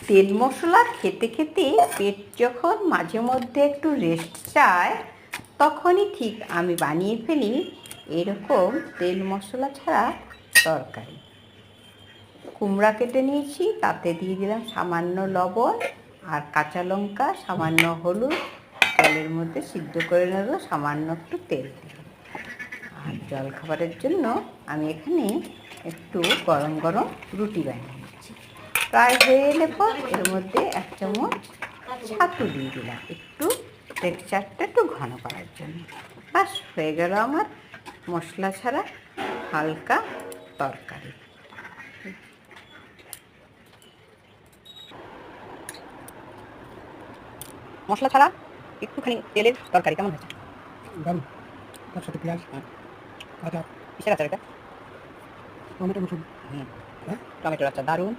তেল মশলা খেতে খেতে পেট যখন মাঝে মধ্যে একটু রেস্ট চায়, তখনই ঠিক আমি বানিয়ে ফেলি এরকম তেল মশলা ছাড়া তরকারি। কুমড়া কেটে নিয়েছি, তাতে দিয়ে দিলাম সামান্য লবণ আর কাঁচা লঙ্কা, সামান্য হলুদ, জলের মধ্যে সিদ্ধ করে নেব, সামান্য একটু তেল দিলাম। আর জলখাবারের জন্য আমি এখানে একটু গরম গরম রুটি বানিয়ে নিচ্ছি। প্রায় হয়ে এলে পর এর মধ্যে 1 চামচ ছাতু দিয়ে দিলাম, একটু টেক্সচারটা একটু ঘন করার জন্য। বাস হয়ে গেল আমার মশলা ছাড়া হালকা তরকারি। মশলা ছাড়া একটুখানি তেলের তরকারি কেমন হয়েছে? দারুণ। তার সাথে পেঁয়াজ, আদা, কিসের আচার এটা? টমেটো মুসুর। টমেটোর আচার, দারুণ।